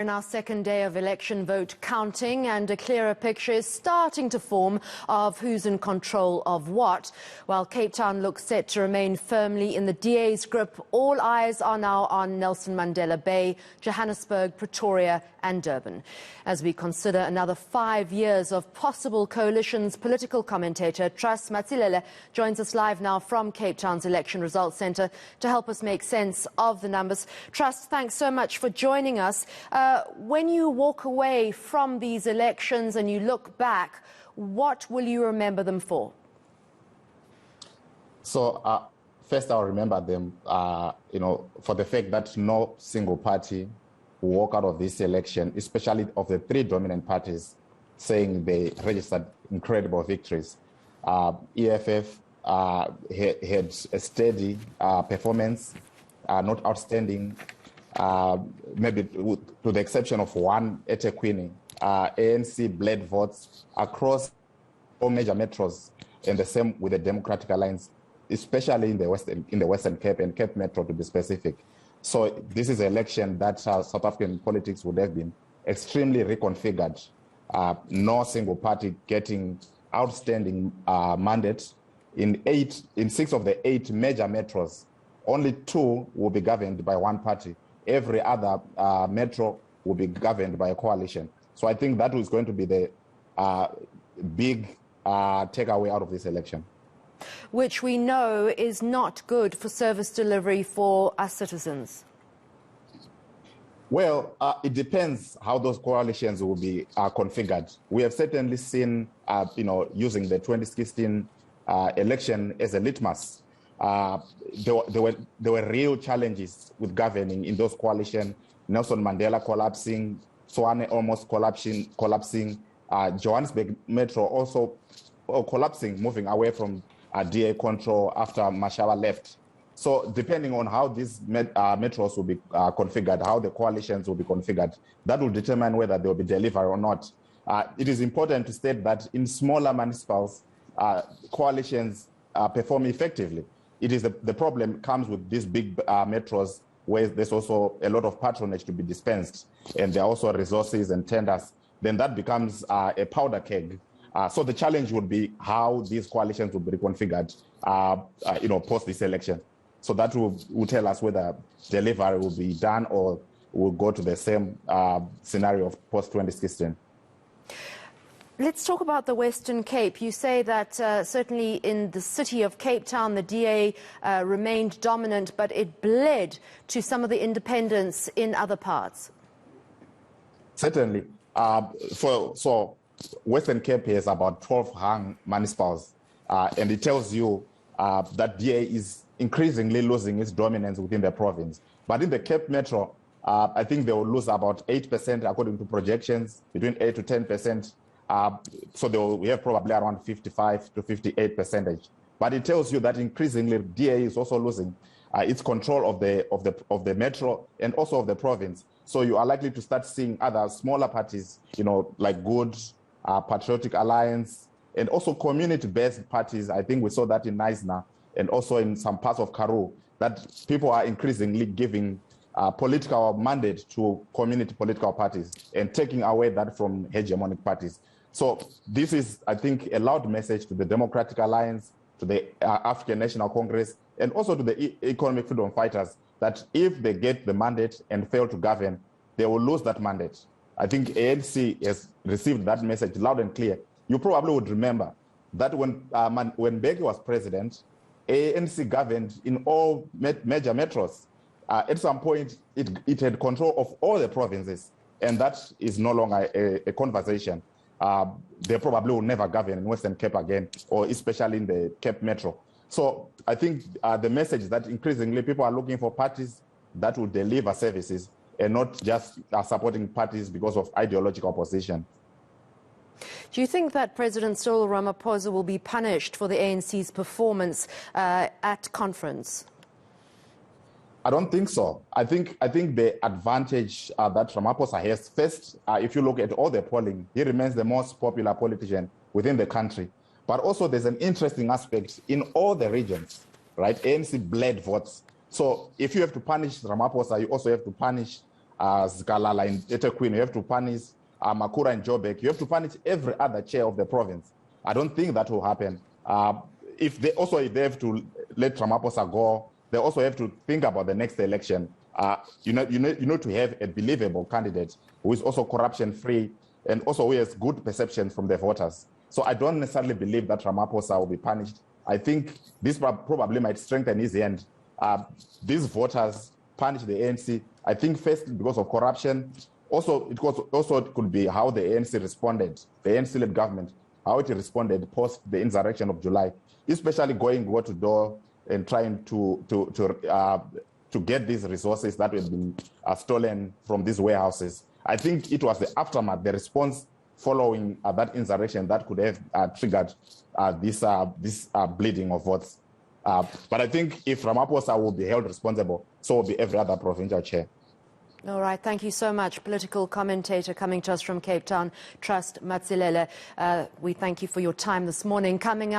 In our second day of election vote counting, and a clearer picture is starting to form of who's in control of what. While Cape Town looks set to remain firmly in the DA's grip, all eyes are now on Nelson Mandela Bay, Johannesburg, Pretoria and Durban. As we consider another 5 years of possible coalitions, political commentator Matsilele joins us live now from Cape Town's Election Results Centre to help us make sense of the numbers. Trust, thanks so much for joining us. When you walk away from these elections and you look back, what will you remember them for? So, first I'll remember them, for the fact that no single party will walk out of this election, especially of the three dominant parties, saying they registered incredible victories. EFF had a steady performance, not outstanding. Maybe to the exception of one eThekwini, ANC bled votes across all major metros, and the same with the Democratic Alliance, especially in the Western Cape and Cape Metro to be specific. So this is an election that South African politics would have been extremely reconfigured. No single party getting outstanding mandates. In 6 of the 8 major metros, only 2 will be governed by one party. Every other metro will be governed by a coalition. So I think that was going to be the big takeaway out of this election. Which we know is not good for service delivery for us citizens. Well, it depends how those coalitions will be configured. We have certainly seen, using the 2016 election as a litmus. There were real challenges with governing in those coalitions. Nelson Mandela collapsing, Tshwane almost collapsing, Johannesburg Metro also collapsing, moving away from DA control after Mashaba left. So depending on how these metros will be configured, how the coalitions will be configured, that will determine whether they will be delivered or not. It is important to state that in smaller municipals, coalitions perform effectively. It is the problem comes with these big metros where there's also a lot of patronage to be dispensed, and there are also resources and tenders. Then that becomes a powder keg. So the challenge would be how these coalitions will be reconfigured, post this election. So that will tell us whether delivery will be done or will go to the same scenario of post-2016. Let's talk about the Western Cape. You say that certainly in the city of Cape Town, the DA remained dominant, but it bled to some of the independents in other parts. Certainly. So Western Cape has about 12 hung municipals, and it tells you that DA is increasingly losing its dominance within the province. But in the Cape Metro, I think they will lose about 8% according to projections, between 8 to 10%. So we have probably around 55 to 58%. But it tells you that increasingly DA is also losing its control of the metro and also of the province. So you are likely to start seeing other smaller parties, like Good, Patriotic Alliance, and also community-based parties. I think we saw that in Knysna and also in some parts of Karoo, that people are increasingly giving political mandate to community political parties and taking away that from hegemonic parties. So this is, I think, a loud message to the Democratic Alliance, to the African National Congress, and also to the economic freedom fighters, that if they get the mandate and fail to govern, they will lose that mandate. I think ANC has received that message loud and clear. You probably would remember that when Mbeki was president, ANC governed in all major metros. At some point, it had control of all the provinces, and that is no longer a conversation. They probably will never govern in Western Cape again, or especially in the Cape Metro. So I think the message is that increasingly people are looking for parties that will deliver services and not just supporting parties because of ideological position. Do you think that President Cyril Ramaphosa will be punished for the ANC's performance at conference? I don't think so. I think the advantage that Ramaphosa has, first, if you look at all the polling, he remains the most popular politician within the country. But also there's an interesting aspect in all the regions, right? ANC bled votes. So if you have to punish Ramaphosa, you also have to punish Zikalala in eThekwini, you have to punish Makura in Joburg, you have to punish every other chair of the province. I don't think that will happen. If they have to let Ramaphosa go, they also have to think about the next election. You know to have a believable candidate who is also corruption-free and also who has good perception from the voters. So I don't necessarily believe that Ramaphosa will be punished. I think this probably might strengthen his hand. These voters punish the ANC, I think, first because of corruption. Also, it could be how the ANC responded, the ANC-led government, how it responded post the insurrection of July, especially going door to door and trying to get these resources that have been stolen from these warehouses. I think it was the aftermath, the response following that insurrection that could have triggered this bleeding of votes. But I think if Ramaphosa will be held responsible, so will be every other provincial chair. All right, thank you so much. Political commentator coming to us from Cape Town, Trust Matsilele. We thank you for your time this morning. Coming up.